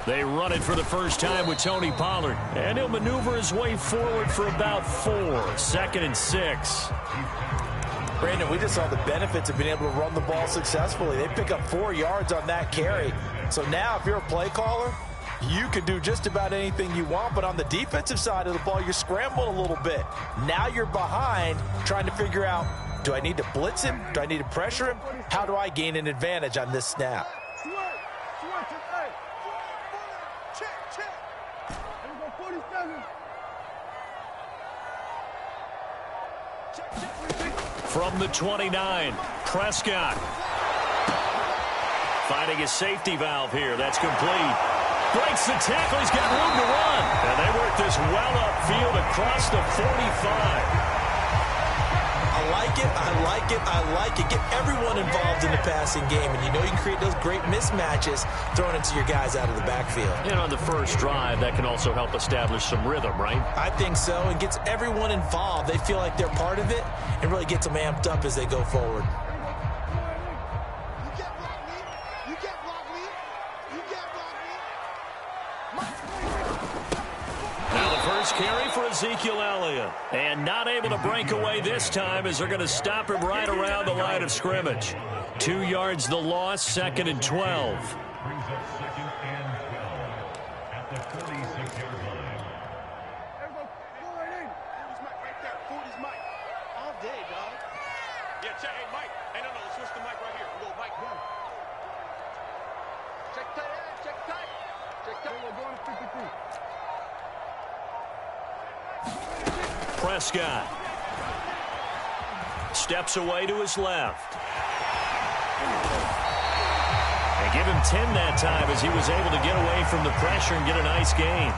They run it for the first time with Tony Pollard. And he'll maneuver his way forward for about 4. 2nd and 6. Brandon, we just saw the benefits of being able to run the ball successfully. They pick up 4 yards on that carry. So now if you're a play caller, you can do just about anything you want. But on the defensive side of the ball, you're scrambling a little bit. Now you're behind trying to figure out, do I need to blitz him? Do I need to pressure him? How do I gain an advantage on this snap? From the 29, Prescott. Finding his safety valve here. That's complete. Breaks the tackle. He's got room to run. And they work this well upfield across the 45. I like it, I like it, I like it. Get everyone involved in the passing game. And you know you can create those great mismatches throwing it to your guys out of the backfield. And on the first drive, that can also help establish some rhythm, right? I think so. It gets everyone involved. They feel like they're part of it and really gets them amped up as they go forward. Carry for Ezekiel Elliott. And not able to break away this time as they're going to stop him right around the line of scrimmage. 2 yards the loss, 2nd and 12. Prescott steps away to his left. They give him 10 that time as he was able to get away from the pressure and get a nice gain.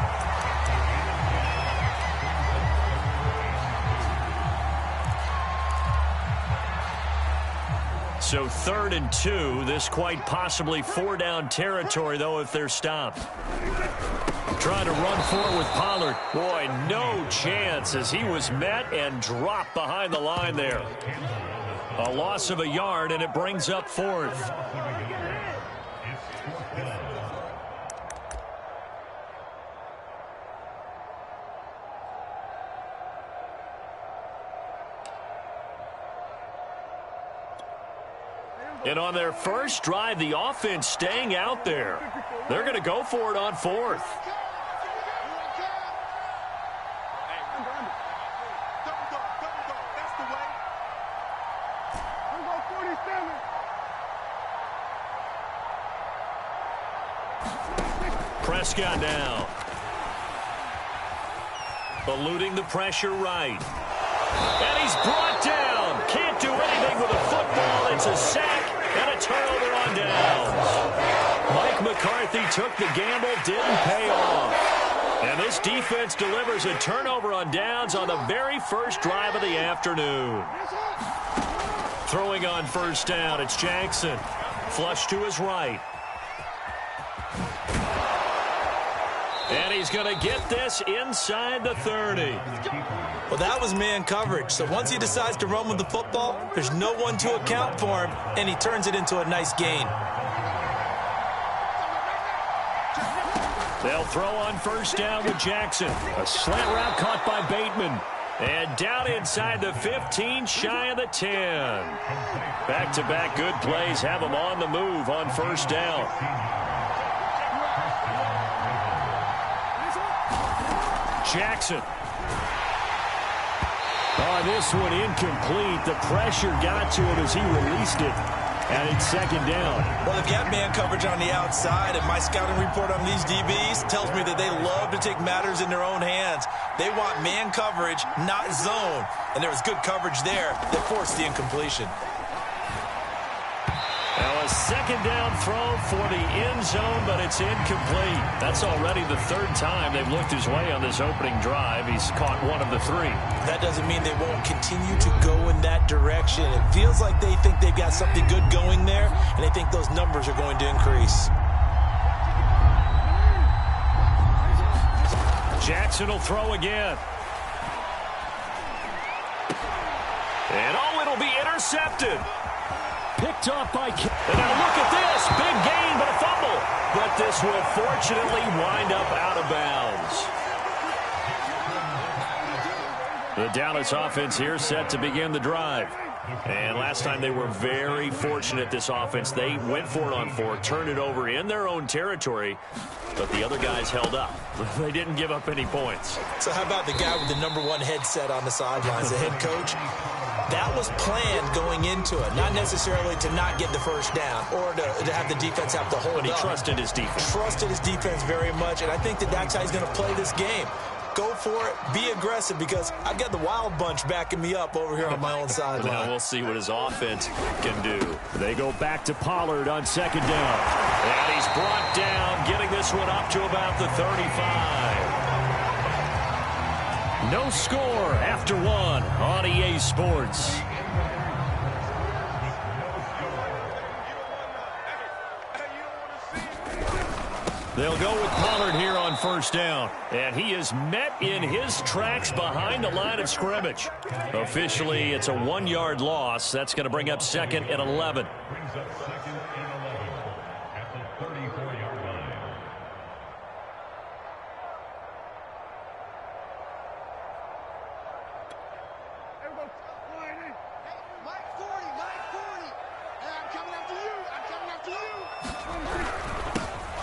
So 3rd and 2. This quite possibly 4-down territory, though, if they're stopped. Trying to run forward with Pollard. Boy, no chance as he was met and dropped behind the line there. A loss of a yard, and it brings up 4th. And on their first drive, the offense staying out there. They're going to go for it on 4th. Prescott now. Eluding the pressure right. And he's brought down. Can't do anything with a football. It's a sack and a turnover on downs. Mike McCarthy took the gamble, didn't pay off. And this defense delivers a turnover on downs on the very first drive of the afternoon. Throwing on first down, it's Jackson. Flush to his right. And he's going to get this inside the 30. Well, that was man coverage. So once he decides to run with the football, there's no one to account for him, and he turns it into a nice gain. They'll throw on first down with Jackson. A slant route caught by Bateman. And down inside the 15, shy of the 10. Back-to-back good plays have him on the move on first down. Jackson. Oh, this one incomplete. The pressure got to him as he released it. And it's second down. Well, they've got man coverage on the outside, and my scouting report on these DBs tells me that they love to take matters in their own hands. They want man coverage, not zone. And there was good coverage there that forced the incompletion. Now a second down throw for the end zone, but it's incomplete. That's already the 3rd time they've looked his way on this opening drive. He's caught one of the 3. That doesn't mean they won't continue to go in that direction. It feels like they think they've got something good going there, and they think those numbers are going to increase. Jackson will throw again. And oh, it'll be intercepted. Picked off by... And now look at this. Big gain, but a fumble. But this will fortunately wind up out of bounds. The Dallas offense here set to begin the drive. And last time they were very fortunate, this offense. They went for it on 4, turned it over in their own territory, but the other guys held up. They didn't give up any points. So how about the guy with the #1 headset on the sidelines, the head coach? That was planned going into it, not necessarily to not get the first down or to have the defense have to hold up. But he trusted his defense. Trusted his defense very much, and I think that's how he's going to play this game. Go for it. Be aggressive, because I've got the Wild Bunch backing me up over here on my own sideline. Now we'll see what his offense can do. They go back to Pollard on 2nd down. And he's brought down, getting this one up to about the 35. No score after 1 on EA Sports. They'll go with Pollard here on 1st down. And he is met in his tracks behind the line of scrimmage. Officially, it's a 1-yard loss. That's going to bring up 2nd and 11.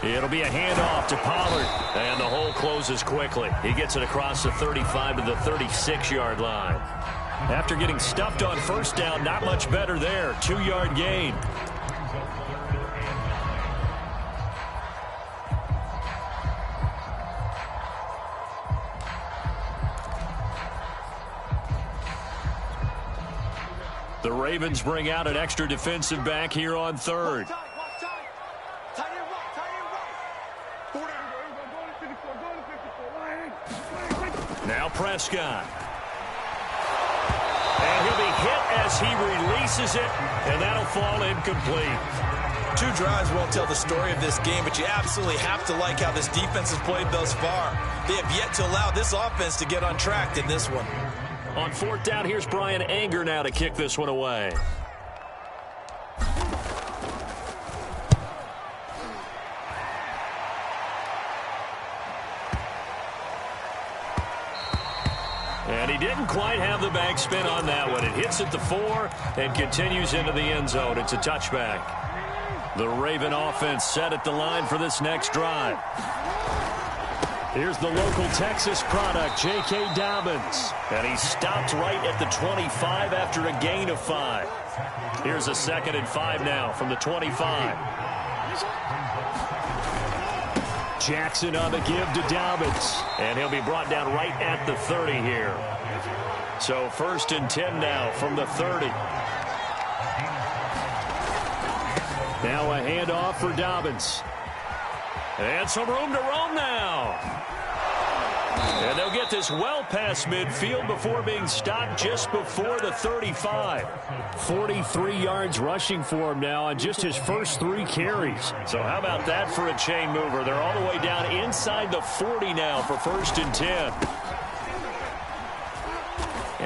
It'll be a handoff to Pollard, and the hole closes quickly. He gets it across the 35 to the 36-yard line. After getting stuffed on 1st down, not much better there. 2-yard gain. The Ravens bring out an extra defensive back here on 3rd. Now Prescott. And he'll be hit as he releases it, and that'll fall incomplete. 2 drives won't tell the story of this game, but you absolutely have to like how this defense has played thus far. They have yet to allow this offense to get untracked in this one. On 4th down, here's Brian Anger now to kick this one away. And he didn't quite have the backspin on that one. It hits at the 4 and continues into the end zone. It's a touchback. The Raven offense set at the line for this next drive. Here's the local Texas product, J.K. Dobbins. And he stopped right at the 25 after a gain of 5. Here's a 2nd and 5 now from the 25. Jackson on the give to Dobbins. And he'll be brought down right at the 30 here. So 1st and 10 now from the 30. Now a handoff for Dobbins. And some room to roam now. And they'll get this well past midfield before being stopped just before the 35. 43 yards rushing for him now on just his first 3 carries. So how about that for a chain mover? They're all the way down inside the 40 now for 1st and 10.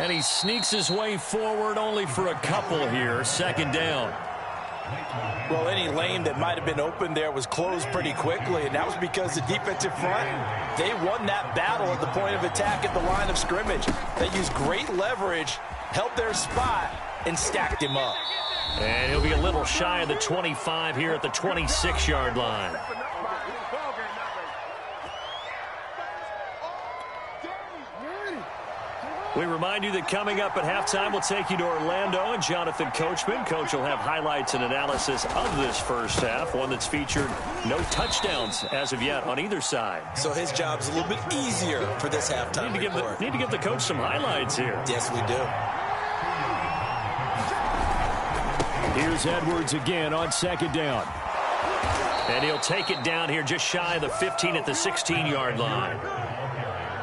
And he sneaks his way forward only for a couple here. 2nd down. Well, any lane that might have been open there was closed pretty quickly, and that was because the defensive front, they won that battle at the point of attack at the line of scrimmage. They used great leverage, held their spot, and stacked him up. And he'll be a little shy of the 25 here at the 26-yard line. We remind you that coming up at halftime, we'll take you to Orlando and Jonathan Coachman. Coach will have highlights and analysis of this first half, one that's featured no touchdowns as of yet on either side. So his job's a little bit easier for this halftime report. Need to give the coach some highlights here. Yes, we do. Here's Edwards again on 2nd down. And he'll take it down here just shy of the 15 at the 16-yard line.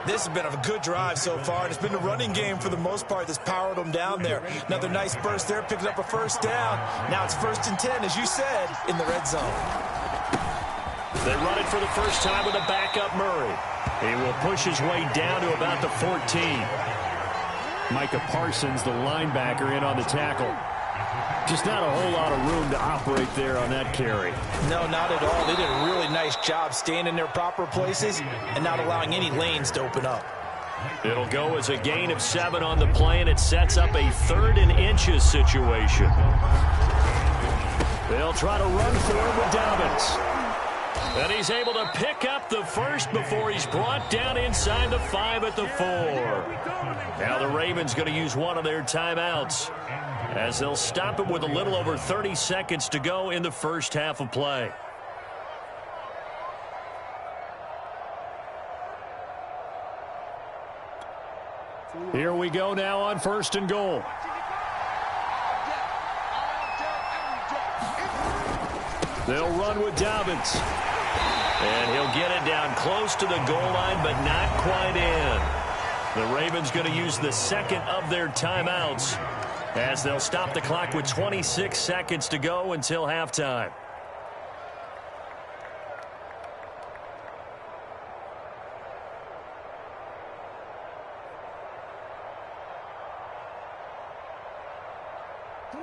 This has been a good drive so far, and it's been a running game for the most part that's powered them down there. Another nice burst there, picking up a 1st down. Now it's 1st and 10, as you said, in the red zone. They run it for the first time with a backup Murray. He will push his way down to about the 14. Micah Parsons, the linebacker, in on the tackle. Just not a whole lot of room to operate there on that carry. No, not at all. They did a really nice job staying in their proper places and not allowing any lanes to open up. It'll go as a gain of 7 on the play, and it sets up a 3rd and inches situation. They'll try to run for it with Dobbins. And he's able to pick up the first before he's brought down inside the 5 at the 4. Now the Ravens going to use one of their timeouts, as they'll stop it with a little over 30 seconds to go in the first half of play. Here we go now on 1st and goal. They'll run with Dobbins. And he'll get it down close to the goal line, but not quite in. The Ravens going to use the second of their timeouts, as they'll stop the clock with 26 seconds to go until halftime.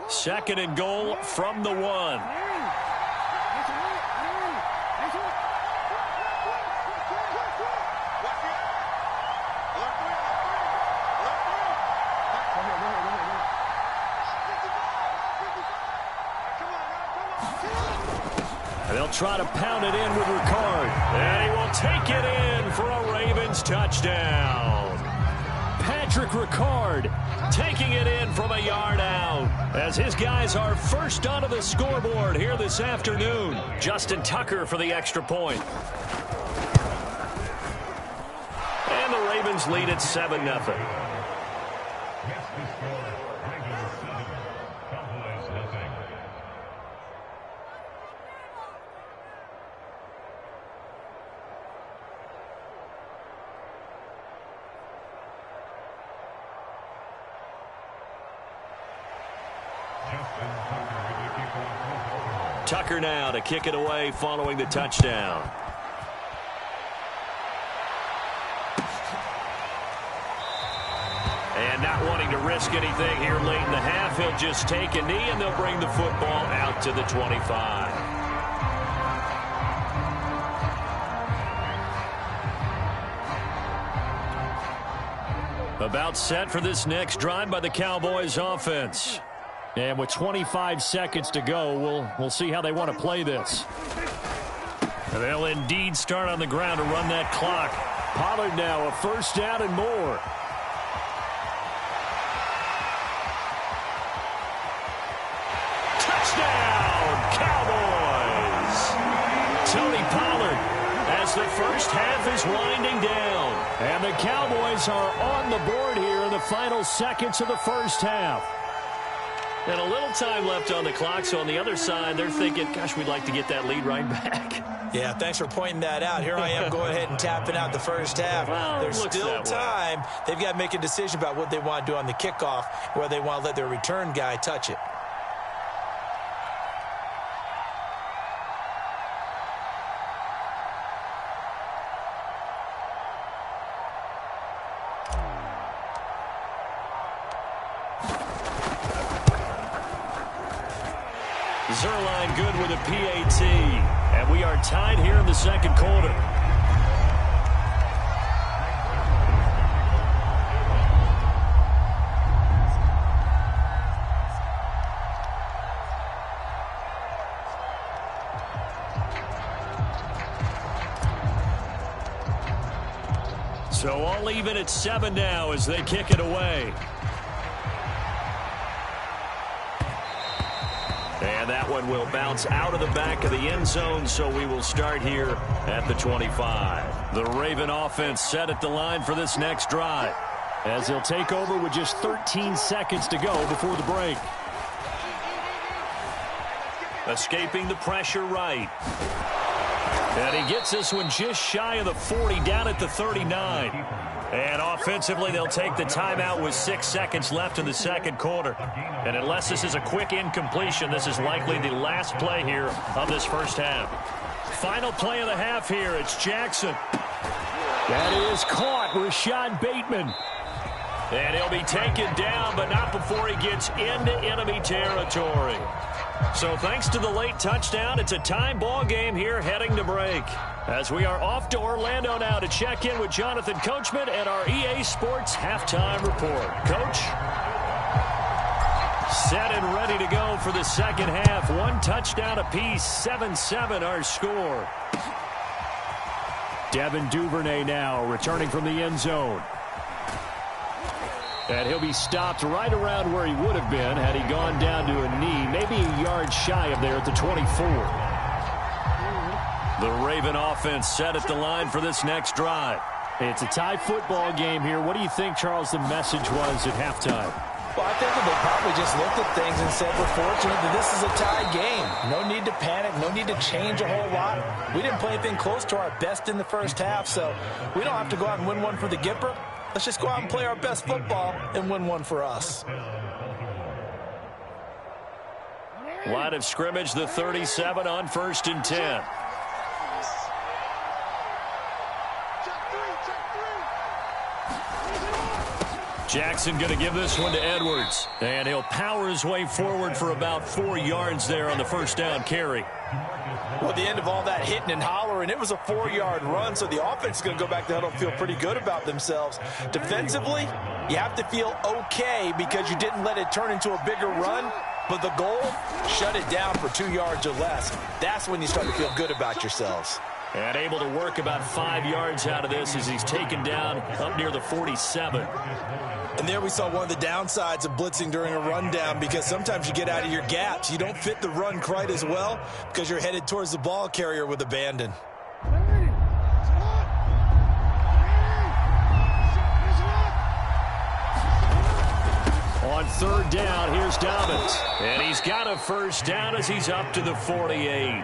Second and goal from the 1. They'll try to pound it in with Ricard. And he will take it in for a Ravens touchdown. Patrick Ricard taking it in from a yard out, as his guys are first onto the scoreboard here this afternoon. Justin Tucker for the extra point. And the Ravens lead at 7-0. Tucker now to kick it away following the touchdown. And not wanting to risk anything here late in the half, he'll just take a knee and they'll bring the football out to the 25. About set for this next drive by the Cowboys offense. And with 25 seconds to go, we'll see how they want to play this. And they'll indeed start on the ground to run that clock. Pollard now a first down and more. Touchdown, Cowboys! Tony Pollard, as the first half is winding down. And the Cowboys are on the board here in the final seconds of the first half. And a little time left on the clock, so on the other side, they're thinking, gosh, we'd like to get that lead right back. Yeah, thanks for pointing that out. Here I am going ahead and tapping out the first half. Well, there's still time. They've got to make a decision about what they want to do on the kickoff, whether they want to let their return guy touch it. Zerline good with a PAT. And we are tied here in the second quarter. So all even at 7 now as they kick it away. And that one will bounce out of the back of the end zone, so we will start here at the 25. The Raven offense set at the line for this next drive, as they'll take over with just 13 seconds to go before the break. Escaping the pressure right. And he gets this one just shy of the 40, down at the 39. And offensively, they'll take the timeout with 6 seconds left in the second quarter. And unless this is a quick incompletion, this is likely the last play here of this first half. Final play of the half here. It's Jackson. That is caught. Rashad Bateman. And he'll be taken down, but not before he gets into enemy territory. So thanks to the late touchdown, it's a tie ball game here heading to break. As we are off to Orlando now to check in with Jonathan Coachman and our EA Sports Halftime Report. Coach? Set and ready to go for the second half. One touchdown apiece, 7-7 our score. Devin Duvernay now returning from the end zone. And he'll be stopped right around where he would have been had he gone down to a knee, maybe a yard shy of there at the 24. The Raven offense set at the line for this next drive. It's a tie football game here. What do you think, Charles, the message was at halftime? Well, I think that they probably just looked at things and said, we're fortunate that this is a tie game. No need to panic. No need to change a whole lot. We didn't play anything close to our best in the first half, so we don't have to go out and win one for the Gipper. Let's just go out and play our best football and win one for us. Line of scrimmage, the 37 on 1st and 10. Jackson going to give this one to Edwards. And he'll power his way forward for about 4 yards there on the first down carry. Well, at the end of all that hitting and hollering, it was a 4-yard run, so the offense is going to go back to huddle and feel pretty good about themselves. Defensively, you have to feel okay because you didn't let it turn into a bigger run, but the goal, shut it down for 2 yards or less. That's when you start to feel good about yourselves. And able to work about 5 yards out of this as he's taken down up near the 47. And there we saw one of the downsides of blitzing during a rundown, because sometimes you get out of your gaps. You don't fit the run quite as well because you're headed towards the ball carrier with abandon. On 3rd down, here's Dobbins. And he's got a first down as he's up to the 48.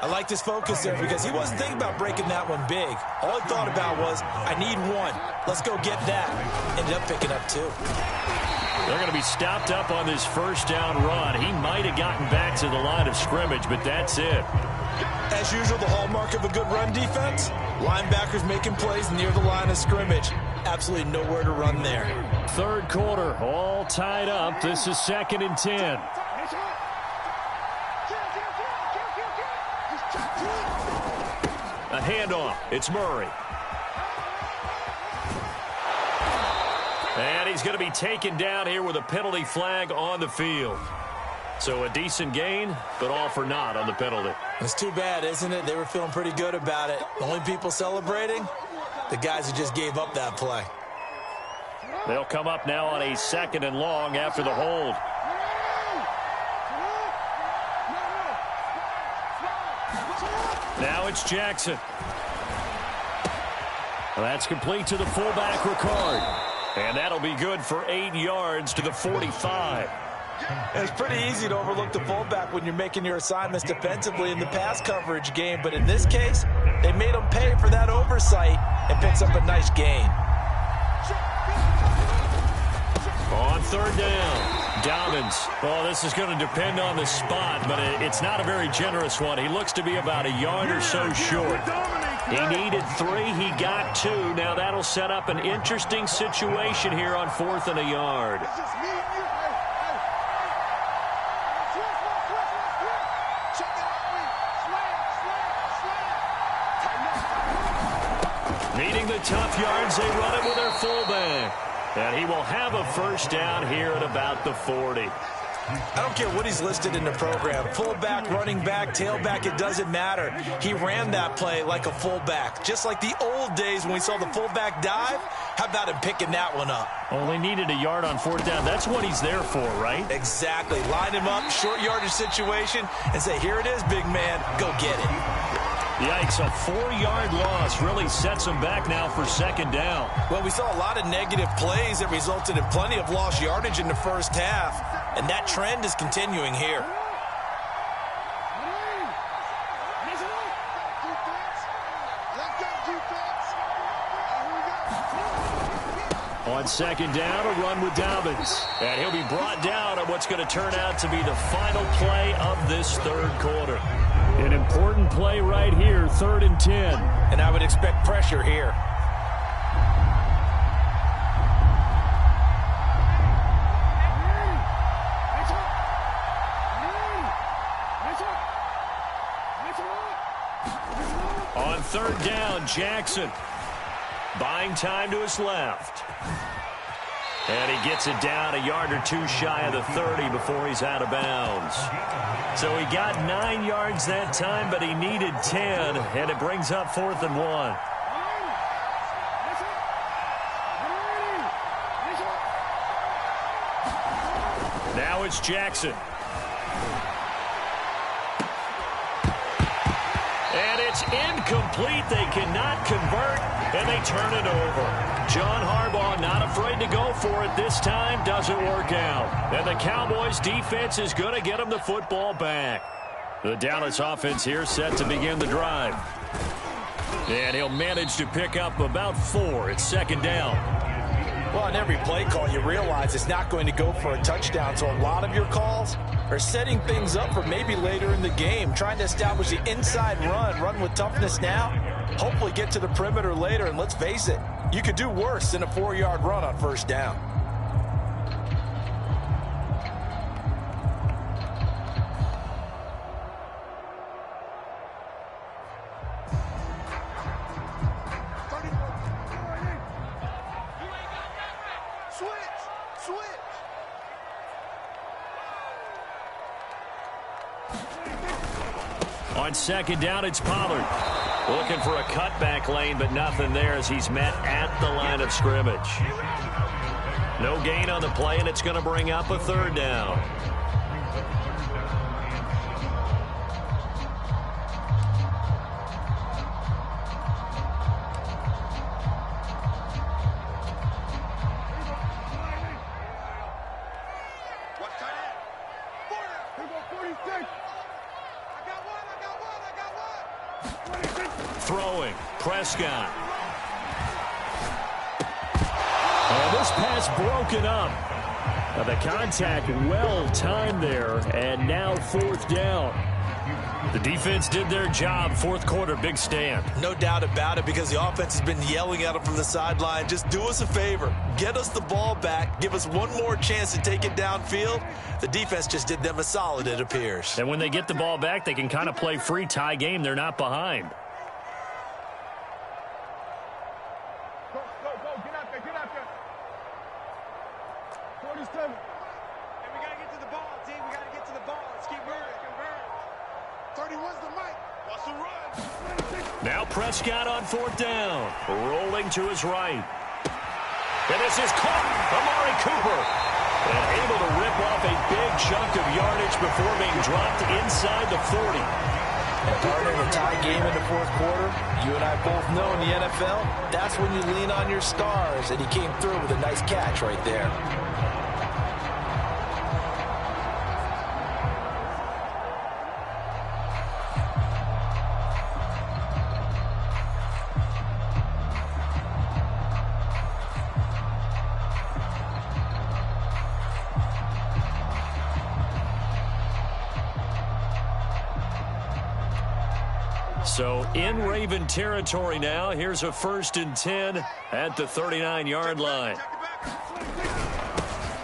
I liked his focus there because he wasn't thinking about breaking that one big. All he thought about was, I need one. Let's go get that. Ended up picking up 2. They're going to be stopped up on this first down run. He might have gotten back to the line of scrimmage, but that's it. As usual, the hallmark of a good run defense, linebackers making plays near the line of scrimmage. Absolutely nowhere to run there. 3rd quarter, all tied up. This is 2nd and 10. A handoff. It's Murray. And he's going to be taken down here with a penalty flag on the field. So a decent gain, but all for naught on the penalty. It's too bad, isn't it? They were feeling pretty good about it. The only people celebrating, the guys who just gave up that play. They'll come up now on a 2nd and long after the hold. Now it's Jackson. That's complete to the fullback, Ricard. And that'll be good for 8 yards to the 45. It's pretty easy to overlook the fullback when you're making your assignments defensively in the pass coverage game. But in this case, they made him pay for that oversight and picks up a nice gain. On 3rd down, Dobbins. Well, this is going to depend on the spot, but it's not a very generous one. He looks to be about a yard or so short. He needed 3. He got 2. Now that'll set up an interesting situation here on 4th and a yard. Needing the tough yards, they run it with their fullback. And he will have a first down here at about the 40. I don't care what he's listed in the program. Fullback, running back, tailback, it doesn't matter. He ran that play like a fullback. Just like the old days when we saw the fullback dive. How about him picking that one up? Only needed a yard on 4th down. That's what he's there for, right? Exactly. Line him up, short yardage situation, and say, here it is, big man. Go get it. Yikes, a 4-yard loss really sets him back now for 2nd down. Well, we saw a lot of negative plays that resulted in plenty of lost yardage in the first half, and that trend is continuing here. On 2nd down, a run with Dobbins. And he'll be brought down on what's going to turn out to be the final play of this 3rd quarter. An important play right here, 3rd and 10. And I would expect pressure here. On third down, Jackson. Buying time to his left. And he gets it down a yard or two shy of the 30 before he's out of bounds. So he got 9 yards that time, but he needed 10, and it brings up 4th and 1. Now it's Jackson. And it's incomplete. They cannot convert, and they turn it over. John Harbaugh not afraid to go for it this time. Doesn't work out. And the Cowboys defense is going to get them the football back. The Dallas offense here set to begin the drive. And he'll manage to pick up about 4. It's 2nd down. Well, on every play call, you realize it's not going to go for a touchdown. So a lot of your calls are setting things up for maybe later in the game, trying to establish the inside run with toughness now, hopefully get to the perimeter later. And let's face it, you could do worse than a 4-yard run on 1st down. On 2nd down, it's Pollard. Looking for a cutback lane, but nothing there as he's met at the line of scrimmage. No gain on the play, and it's going to bring up a 3rd down. Throwing, Prescott. And this pass broken up. Now the contact well timed there, and now 4th down. The defense did their job. 4th quarter, big stand. No doubt about it, because the offense has been yelling at them from the sideline. Just do us a favor. Get us the ball back. Give us one more chance to take it downfield. The defense just did them a solid, it appears. And when they get the ball back, they can kind of play free tie game. They're not behind. Now Prescott on 4th down. Rolling to his right. And this is caught. Amari Cooper. And able to rip off a big chunk of yardage before being dropped inside the 40. And partner, in a tie game in the 4th quarter, you and I both know in the NFL, that's when you lean on your stars. And he came through with a nice catch right there. So in Raven territory now. Here's a 1st and 10 at the 39-yard line.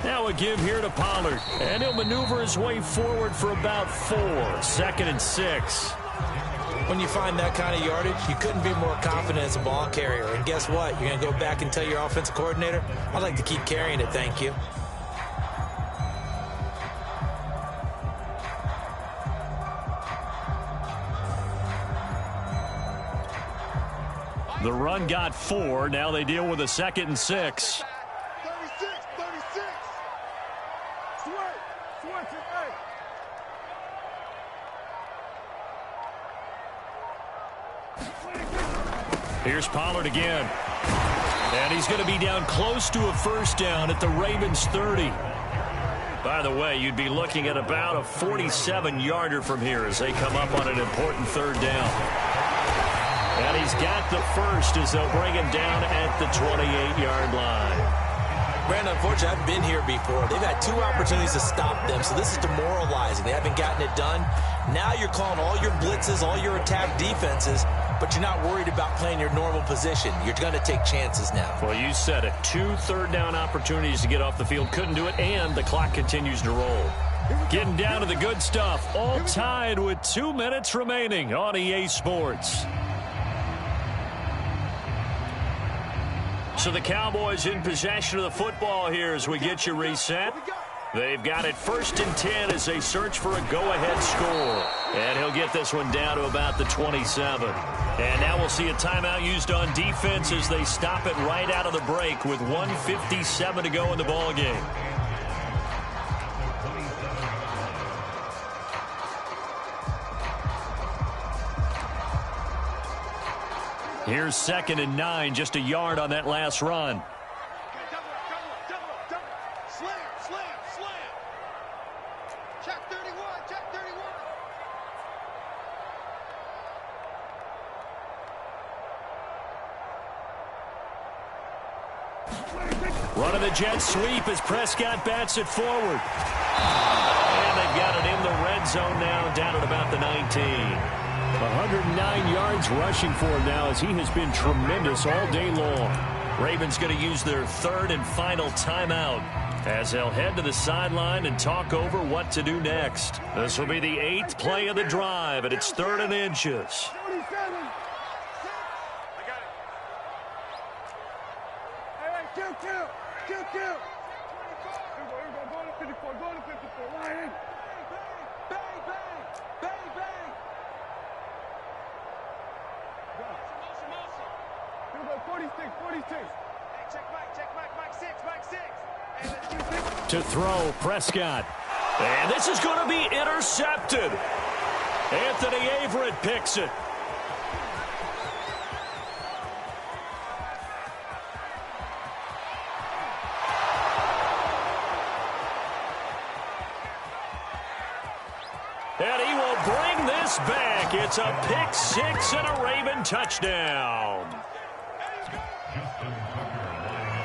Now a give here to Pollard. And he'll maneuver his way forward for about 4. 2nd and 6. When you find that kind of yardage, you couldn't be more confident as a ball carrier. And guess what? You're going to go back and tell your offensive coordinator, I'd like to keep carrying it, thank you. The run got 4. Now they deal with a 2nd and 6. 36. Switch it, hey. Here's Pollard again. And he's going to be down close to a 1st down at the Ravens 30. By the way, you'd be looking at about a 47-yarder from here as they come up on an important 3rd down. And he's got the 1st as they'll bring him down at the 28-yard line. Brandon, unfortunately, I've been here before. They've had 2 opportunities to stop them, so this is demoralizing. They haven't gotten it done. Now you're calling all your blitzes, all your attack defenses, but you're not worried about playing your normal position. You're going to take chances now. Well, you said it. 2 third-down opportunities to get off the field. Couldn't do it, and the clock continues to roll. Getting down to the good stuff. All tied with 2 minutes remaining on EA Sports. So the Cowboys in possession of the football here as we get you reset. They've got it 1st and 10 as they search for a go-ahead score. And he'll get this one down to about the 27. And now we'll see a timeout used on defense as they stop it right out of the break with 1:57 to go in the ballgame. Here's 2nd and 9, just a yard on that last run. Running the jet sweep as Prescott bats it forward. And they've got it in the red zone now, down at about the 19. 109 yards rushing for him now as he has been tremendous all day long. Ravens going to use their 3rd and final timeout as they'll head to the sideline and talk over what to do next. This will be the 8th play of the drive, and it's 3rd and inches. To throw, Prescott. And this is going to be intercepted. Anthony Averett picks it. And he will bring this back. It's a pick 6 and a Raven touchdown.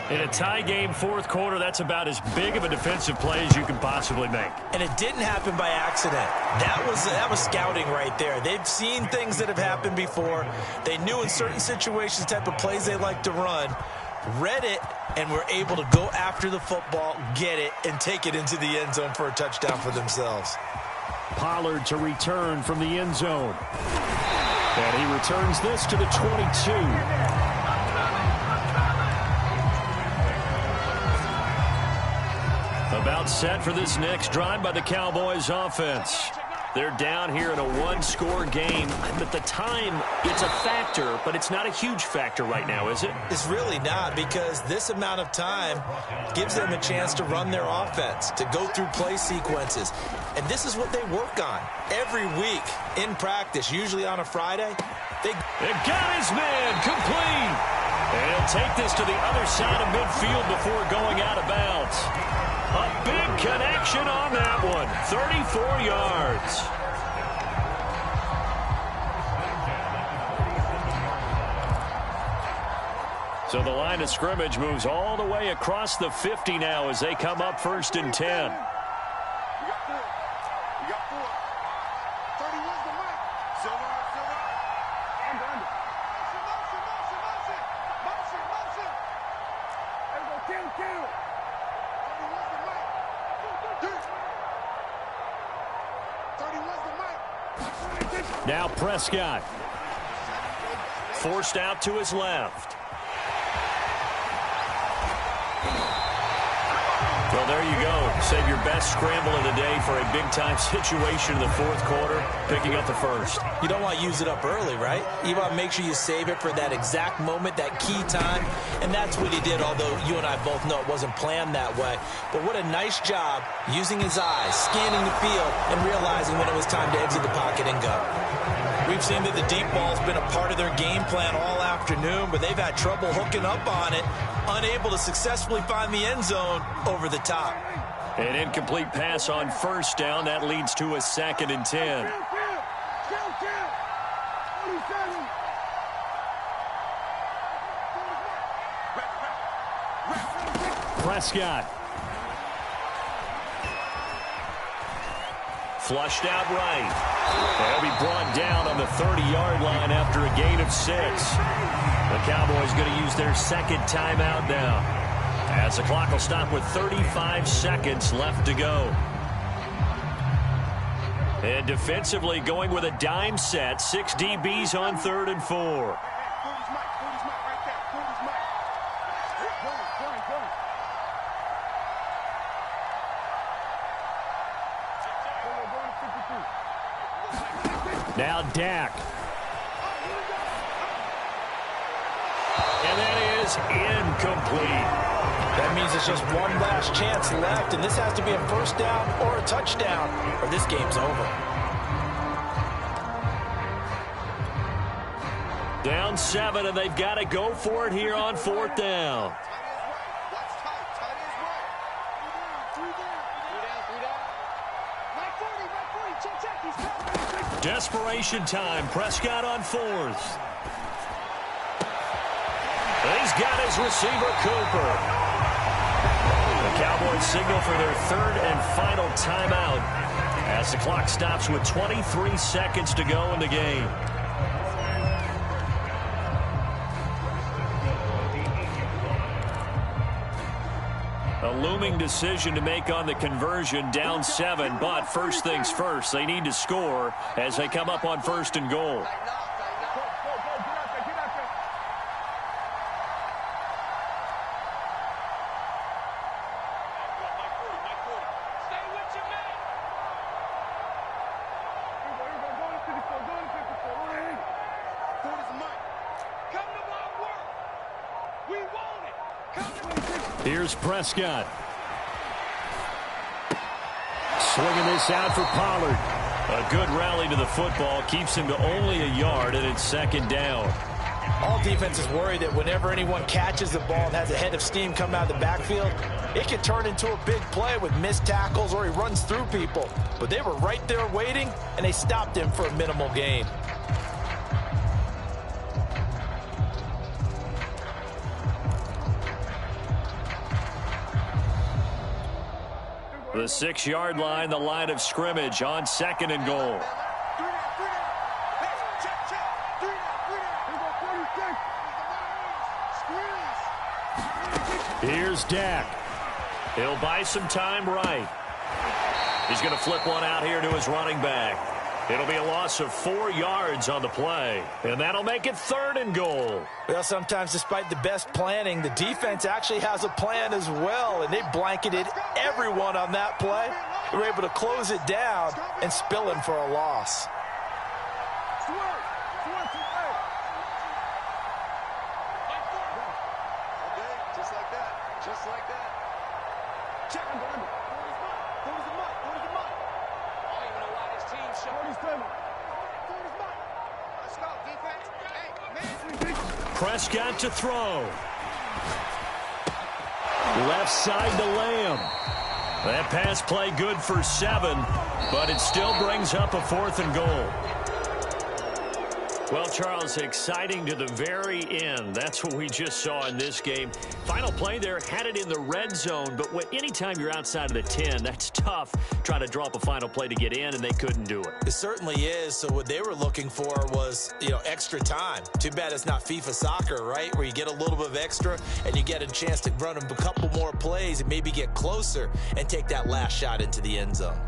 In a tie game 4th quarter, that's about as big of a defensive play as you can possibly make. And it didn't happen by accident. That was scouting right there. They've seen things that have happened before. They knew in certain situations the type of plays they like to run, read it, and were able to go after the football, get it, and take it into the end zone for a touchdown for themselves. Pollard to return from the end zone. And he returns this to the 22. About set for this next drive by the Cowboys offense. They're down here in a 1-score game. At the time, it's a factor, but it's not a huge factor right now, is it? It's really not, because this amount of time gives them a chance to run their offense, to go through play sequences. And this is what they work on every week in practice, usually on a Friday. They got his man complete. And he'll take this to the other side of midfield before going out of bounds. A big connection on that one. 34 yards. So the line of scrimmage moves all the way across the 50 now as they come up 1st and 10. Now Prescott. Forced out to his left. Well, there you go. Save your best scramble of the day for a big-time situation in the 4th quarter, picking up the 1st. You don't want to use it up early, right? You want to make sure you save it for that exact moment, that key time, and that's what he did, although you and I both know it wasn't planned that way. But what a nice job using his eyes, scanning the field, and realizing when it was time to exit the pocket and go. We've seen that the deep ball's been a part of their game plan all afternoon, but they've had trouble hooking up on it, unable to successfully find the end zone over the top. An incomplete pass on 1st down. That leads to a 2nd and 10. Prescott. Flushed out right. They'll be brought down on the 30-yard line after a gain of 6. The Cowboys going to use their 2nd timeout now, as the clock will stop with 35 seconds left to go. And defensively going with a dime set, 6 DBs on 3rd and 4. Now Dak. And that is incomplete. That means there's just one last chance left, and this has to be a first down or a touchdown, or this game's over. Down 7, and they've got to go for it here on 4th down. Desperation time. Prescott on 4th. He's got his receiver, Cooper. The Cowboys signal for their 3rd and final timeout as the clock stops with 23 seconds to go in the game. A looming decision to make on the conversion, down 7, but first things first, they need to score as they come up on 1st and goal. Here's Prescott. Swinging this out for Pollard. A good rally to the football. Keeps him to only a yard, and it's 2nd down. All defenses worry that whenever anyone catches the ball and has a head of steam come out of the backfield, it can turn into a big play with missed tackles or he runs through people. But they were right there waiting, and they stopped him for a minimal gain. The 6-yard line, the line of scrimmage on 2nd and goal. Here's Dak. He'll buy some time right. He's going to flip one out here to his running back. It'll be a loss of 4 yards on the play, and that'll make it 3rd and goal. Well, sometimes despite the best planning, the defense actually has a plan as well, and they blanketed everyone on that play. They were able to close it down and spill him for a loss. Just like that. Check him, Brandon. Throw his mutt. I don't even know why this team showed his turn. Let's go, defense. Hey, man. Prescott to throw. Left side to Lamb. That pass play good for 7, but it still brings up a 4th and goal. Well, Charles, exciting to the very end. That's what we just saw in this game. Final play there, had it in the red zone, but anytime you're outside of the 10, that's tough trying to draw up a final play to get in, and they couldn't do it. It certainly is. So what they were looking for was, extra time. Too bad it's not FIFA soccer, right, where you get a little bit of extra and you get a chance to run a couple more plays and maybe get closer and take that last shot into the end zone.